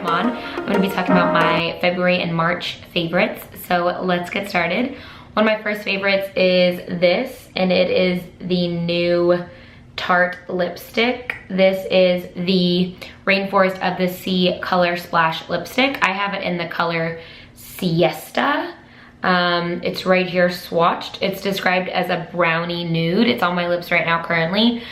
MakeupByMon. I'm going to be talking about my February and March favorites. So let's get started. One of my first favorites is this, and it is the new Tarte Lipstick. This is the Rainforest of the Sea Color Splash Lipstick. I have it in the color Siesta. It's right here swatched. It's described as a brownie nude. It's on my lips right now currently.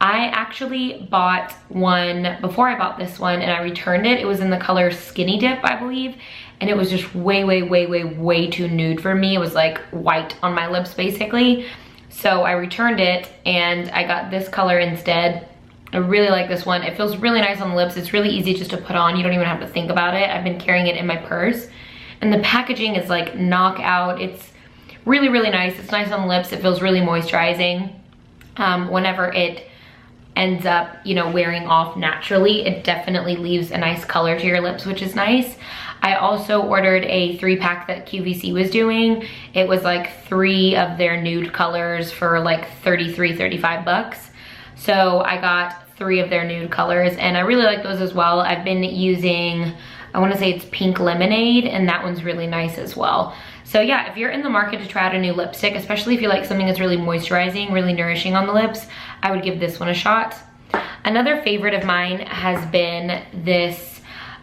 I actually bought one before I bought this one and I returned it. It was in the color Skinny Dip, I believe. And it was just way too nude for me. It was like white on my lips basically. So I returned it and I got this color instead. I really like this one. It feels really nice on the lips. It's really easy just to put on. You don't even have to think about it. I've been carrying it in my purse. And the packaging is like knockout. It's really nice. It's nice on the lips. It feels really moisturizing. Whenever it ends up, you know, wearing off naturally, it definitely leaves a nice color to your lips, which is nice. I also ordered a 3-pack that QVC was doing. It was like 3 of their nude colors for like 35 bucks. So I got 3 of their nude colors and I really like those as well. I've been using, I wanna say it's Pink Lemonade, and that one's really nice as well. So yeah, if you're in the market to try out a new lipstick, especially if you like something that's really moisturizing, really nourishing on the lips, I would give this one a shot. Another favorite of mine has been this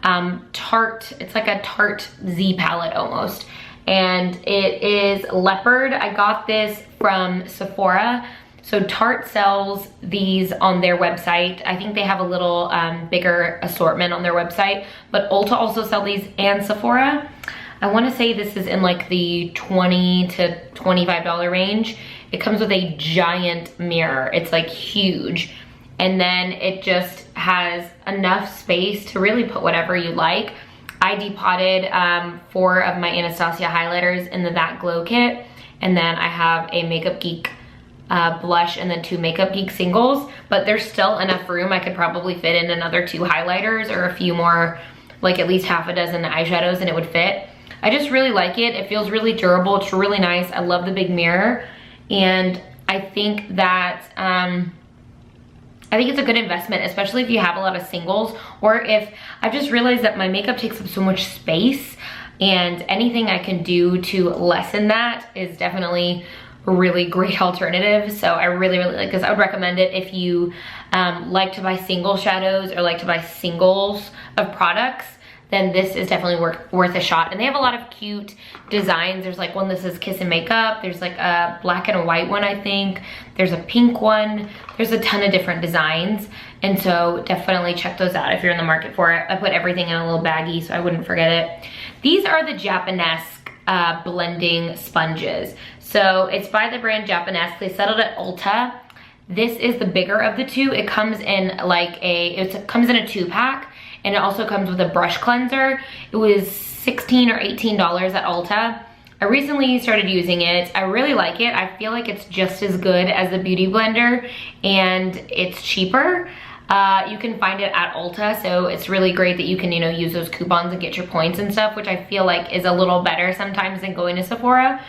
Tarte, it's like a Tarte Z palette almost. And it is leopard. I got this from Sephora. So Tarte sells these on their website. I think they have a little bigger assortment on their website, but Ulta also sell these and Sephora. I wanna say this is in like the $20 to $25 range. It comes with a giant mirror. It's like huge. And then it just has enough space to really put whatever you like. I depotted 4 of my Anastasia highlighters in the That Glow kit. And then I have a Makeup Geek blush and then 2 Makeup Geek singles. But there's still enough room. I could probably fit in another 2 highlighters or a few more, like at least half a dozen eyeshadows, and it would fit. I just really like it. It feels really durable. It's really nice. I love the big mirror. And I think that, I think it's a good investment, especially if you have a lot of singles, or if I've just realized that my makeup takes up so much space, and anything I can do to lessen that is definitely a really great alternative. So I really like this. I would recommend it if you like to buy single shadows or like to buy singles of products. Then this is definitely worth a shot. And they have a lot of cute designs. There's like one that says Kiss and Makeup. There's like a black and a white one, I think. There's a pink one. There's a ton of different designs. And so definitely check those out if you're in the market for it. I put everything in a little baggie so I wouldn't forget it. These are the Japonesque blending sponges. So it's by the brand Japonesque. They settled at Ulta. This is the bigger of the 2. It comes in like it comes in a 2-pack. And it also comes with a brush cleanser. It was $16 or $18 at Ulta. I recently started using it. I really like it. I feel like it's just as good as the Beauty Blender, and it's cheaper. You can find it at Ulta, so it's really great that you can, you know, use those coupons and get your points and stuff, which I feel like is a little better sometimes than going to Sephora.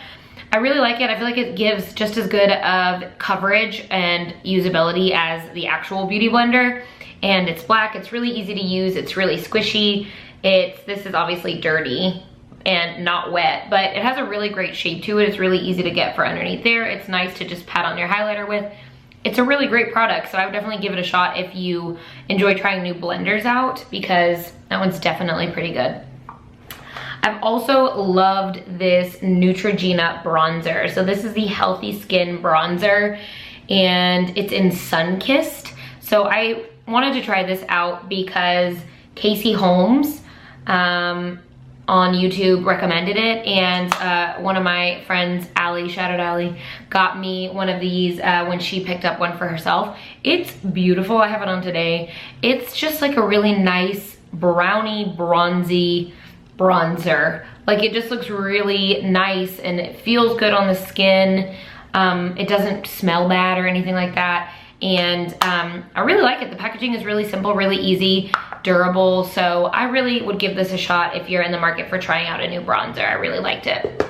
I really like it. I feel like it gives just as good of coverage and usability as the actual Beauty Blender. And it's black, it's really easy to use, it's really squishy. This is obviously dirty and not wet, but it has a really great shape to it. It's really easy to get for underneath there. It's nice to just pat on your highlighter with. It's a really great product, so I would definitely give it a shot if you enjoy trying new blenders out, because that one's definitely pretty good. I've also loved this Neutrogena bronzer. So this is the Healthy Skin bronzer, and it's in Sunkissed. So I wanted to try this out because Casey Holmes on YouTube recommended it, and one of my friends, Allie, shout out Allie, got me one of these when she picked up one for herself. It's beautiful. I have it on today. It's just like a really nice brownie bronzy bronzer. Like, it just looks really nice and it feels good on the skin. It doesn't smell bad or anything like that. And I really like it. The packaging is really simple, really easy, durable. So I really would give this a shot if you're in the market for trying out a new bronzer. I really liked it.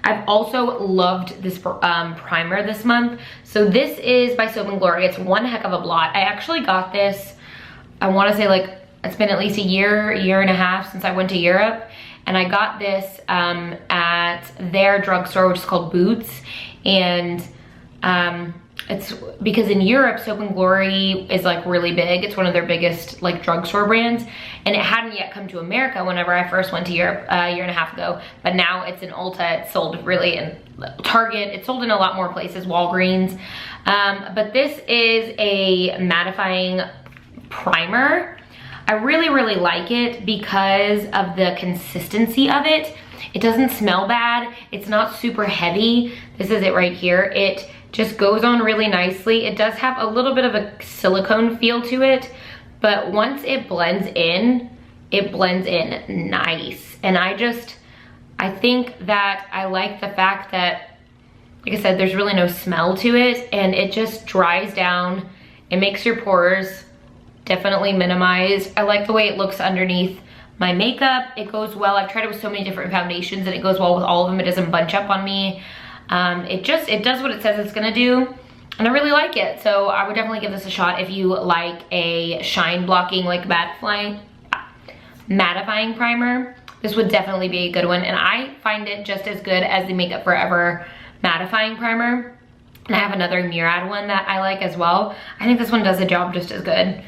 I've also loved this primer this month. So this is by Soap & Glory. It's one heck of a blot. I actually got this, I wanna say like it's been at least a year and a half since I went to Europe, and I got this at their drugstore, which is called Boots. And it's because in Europe, Soap and Glory is like really big. It's one of their biggest like drugstore brands, and it hadn't yet come to America whenever I first went to Europe a year and a half ago. But now it's in Ulta. It's sold really in Target. It's sold in a lot more places, Walgreens. But this is a mattifying primer. I really, really like it because of the consistency of it. It doesn't smell bad. It's not super heavy. This is it right here. It just goes on really nicely. It does have a little bit of a silicone feel to it, but once it blends in nice. And I think that I like the fact that, like I said, there's really no smell to it, and it just dries down. It makes your pores definitely minimized. I like the way it looks underneath my makeup. It goes well. I've tried it with so many different foundations, and it goes well with all of them. It doesn't bunch up on me. It does what it says it's gonna do, and I really like it. So I would definitely give this a shot if you like a shine blocking, like mattifying primer. This would definitely be a good one, and I find it just as good as the Makeup Forever mattifying primer. And I have another Murad one that I like as well. I think this one does the job just as good.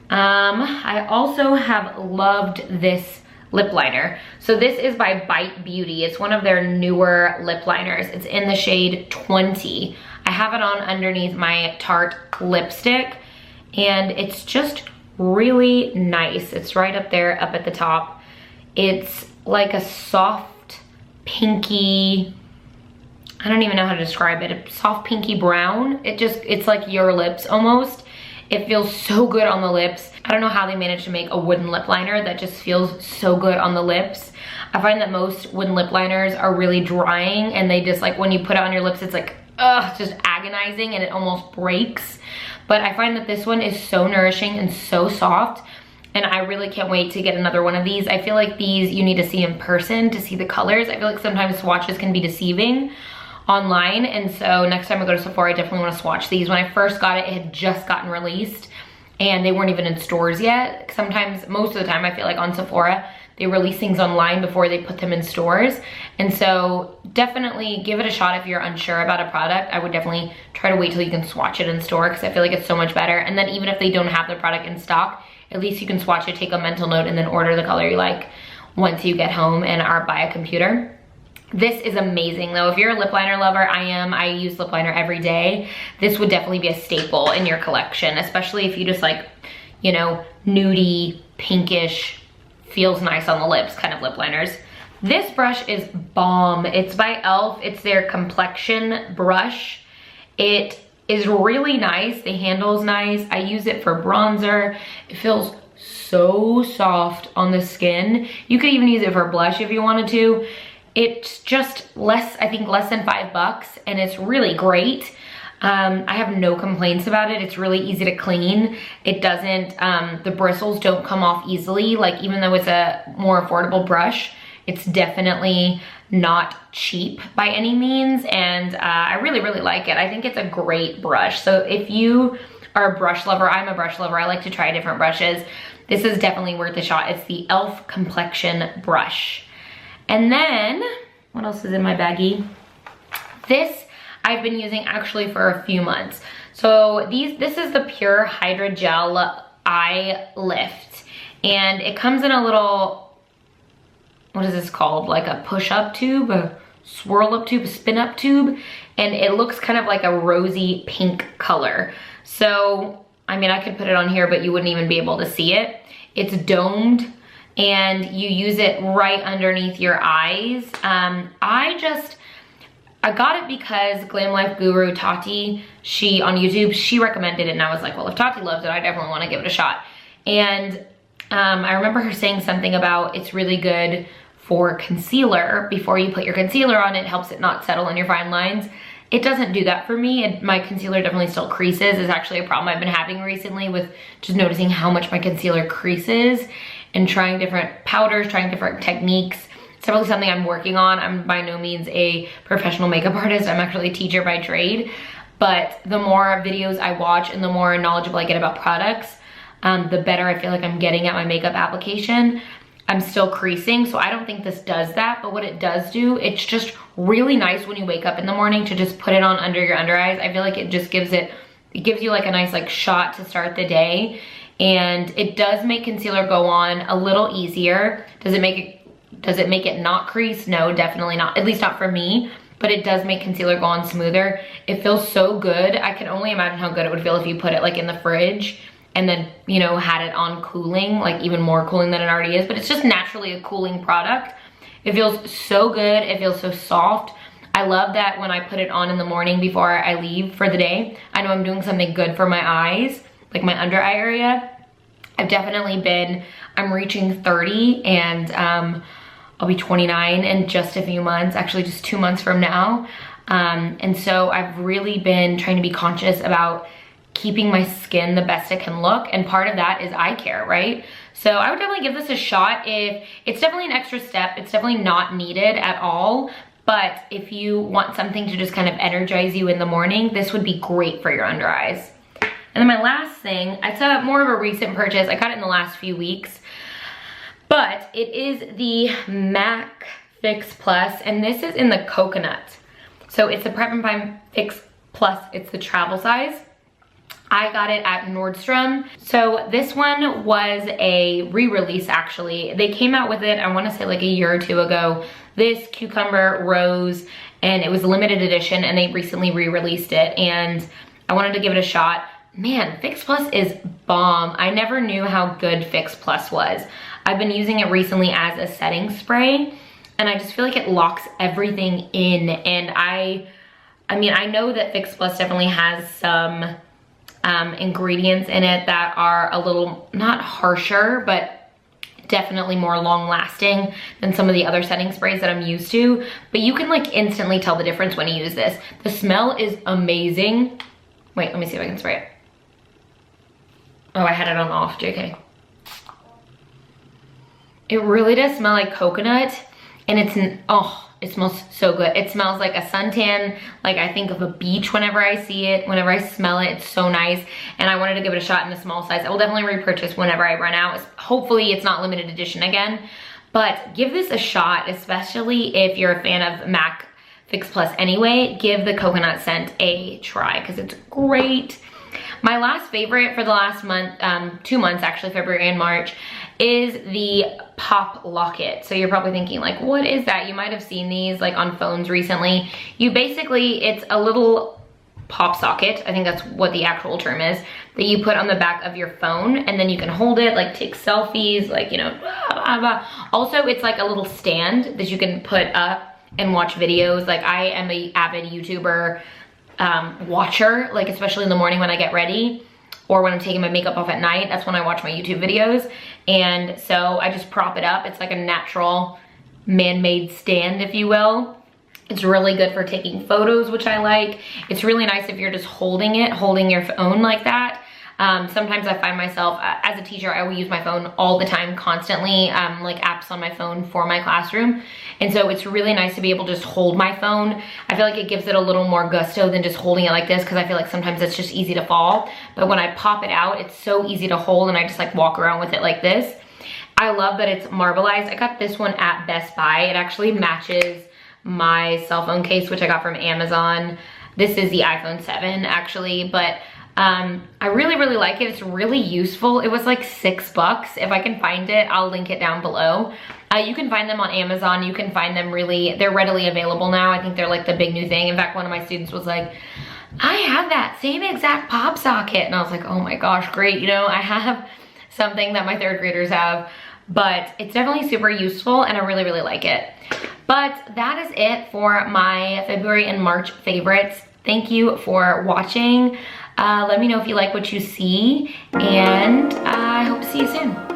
I also have loved this lip liner. So this is by Bite Beauty. It's one of their newer lip liners. It's in the shade 20. I have it on underneath my Tarte lipstick, and it's just really nice. It's right up there, up at the top. It's like a soft pinky, I don't even know how to describe it, a soft pinky brown. It's like your lips almost. It feels so good on the lips. I don't know how they managed to make a wooden lip liner that just feels so good on the lips. I find that most wooden lip liners are really drying, and they just, like, when you put it on your lips, it's like, ugh, it's just agonizing, and it almost breaks. But I find that this one is so nourishing and so soft, and I really can't wait to get another one of these. I feel like these you need to see in person to see the colors. I feel like sometimes swatches can be deceiving online, and so next time I go to Sephora, I definitely want to swatch these. When I first got it, it had just gotten released, and they weren't even in stores yet. Sometimes, most of the time, I feel like on Sephora, they release things online before they put them in stores. And so definitely give it a shot if you're unsure about a product. I would definitely try to wait till you can swatch it in store, because I feel like it's so much better. And then even if they don't have the product in stock, at least you can swatch it, take a mental note, and then order the color you like once you get home and are by a computer. This is amazing though. If you're a lip liner lover, I use lip liner every day. This would definitely be a staple in your collection, especially if you just like, you know, nudie, pinkish, feels nice on the lips kind of lip liners. This brush is bomb. It's by e.l.f. It's their Complexion Brush. It is really nice. The handle's nice. I use it for bronzer. It feels so soft on the skin. You could even use it for blush if you wanted to. It's just I think less than $5, and it's really great. I have no complaints about it. It's really easy to clean. It doesn't, the bristles don't come off easily. Like, even though it's a more affordable brush, it's definitely not cheap by any means, and I really, really like it. I think it's a great brush. So if you are a brush lover, I'm a brush lover, I like to try different brushes. This is definitely worth a shot. It's the e.l.f. Complexion Brush. And then, what else is in my baggie? This I've been using actually for a few months. So this is the Pur HyrdoGel Lift. And it comes in a little, what is this called? Like a push-up tube, a swirl-up tube, a spin-up tube. And it looks kind of like a rosy pink color. So, I mean, I could put it on here, but you wouldn't even be able to see it. It's domed, and you use it right underneath your eyes. I got it because Glam Life guru Tati, on YouTube, she recommended it, and I was like, well, if Tati loves it, I definitely want to give it a shot. And I remember her saying something about it's really good for concealer. Before you put your concealer on, it helps it not settle in your fine lines. It doesn't do that for me. My concealer definitely still creases. It's actually a problem I've been having recently with just noticing how much my concealer creases, and trying different powders, trying different techniques. It's definitely something I'm working on. I'm by no means a professional makeup artist. I'm actually a teacher by trade. But the more videos I watch and the more knowledgeable I get about products, the better I feel like I'm getting at my makeup application. I'm still creasing, so I don't think this does that, but what it does do, it's just really nice when you wake up in the morning to just put it on under your under eyes. I feel like it just gives you like a nice like shot to start the day, and it does make concealer go on a little easier. Does it make it not crease? No, definitely not, at least not for me, but it does make concealer go on smoother. It feels so good. I can only imagine how good it would feel if you put it like in the fridge and then, you know, had it on cooling, like even more cooling than it already is, but it's just naturally a cooling product. It feels so good, it feels so soft. I love that when I put it on in the morning before I leave for the day, I know I'm doing something good for my eyes, like my under eye area. I'm reaching 30 and I'll be 29 in just a few months, actually just 2 months from now. And so I've really been trying to be conscious about keeping my skin the best it can look, and part of that is eye care, right? So I would definitely give this a shot. If it's definitely an extra step, it's definitely not needed at all, but if you want something to just kind of energize you in the morning, this would be great for your under eyes. And then my last thing, it's more of a recent purchase. I got it in the last few weeks, but it is the MAC Fix Plus, and this is in the coconut. So it's the Prep and Prime Fix Plus, it's the travel size. I got it at Nordstrom. So this one was a re-release actually. They came out with it, I wanna say like a year or two ago, this cucumber rose, and it was a limited edition, and they recently re-released it, and I wanted to give it a shot. Man, Fix Plus is bomb. I never knew how good Fix Plus was. I've been using it recently as a setting spray, and I just feel like it locks everything in, and I mean, I know that Fix Plus definitely has some ingredients in it that are a little, not harsher, but definitely more long lasting than some of the other setting sprays that I'm used to. But you can like instantly tell the difference when you use this. The smell is amazing. Wait, let me see if I can spray it. Oh, I had it on off, JK. It really does smell like coconut, and it smells so good. It smells like a suntan, like I think of a beach whenever I see it, whenever I smell it. It's so nice, and I wanted to give it a shot in the small size. I will definitely repurchase whenever I run out. Hopefully it's not limited edition again, but give this a shot, especially if you're a fan of MAC Fix Plus anyway. Give the coconut scent a try because it's great. My last favorite for the last month, 2 months actually, February and March, is the Pop Locket. So you're probably thinking like, what is that? You might have seen these like on phones recently. It's a little PopSocket, I think that's what the actual term is, that you put on the back of your phone, and then you can hold it, like take selfies, like, you know, blah, blah, blah. Also, it's like a little stand that you can put up and watch videos. Like I am a avid YouTuber watcher, like especially in the morning when I get ready, or when I'm taking my makeup off at night. That's when I watch my YouTube videos. And so I just prop it up. It's like a natural man-made stand, if you will. It's really good for taking photos, which I like. It's really nice if you're just holding your phone like that. Sometimes I find myself, as a teacher, I will use my phone all the time, constantly, like apps on my phone for my classroom. And so it's really nice to be able to just hold my phone. I feel like it gives it a little more gusto than just holding it like this, because I feel like sometimes it's just easy to fall. But when I pop it out, it's so easy to hold, and I just like walk around with it like this. I love that it's marbleized. I got this one at Best Buy. It actually matches my cell phone case, which I got from Amazon. This is the iPhone 7 actually, but I really, really like it. It's really useful. It was like $6. If I can find it, I'll link it down below. You can find them on Amazon. You can find them they're readily available now. I think they're like the big new thing. In fact, one of my students was like, I have that same exact PopSocket. And I was like, oh my gosh, great. You know, I have something that my third graders have, but it's definitely super useful, and I really, really like it. But that is it for my February and March favorites. Thank you for watching. Let me know if you like what you see, and I hope to see you soon.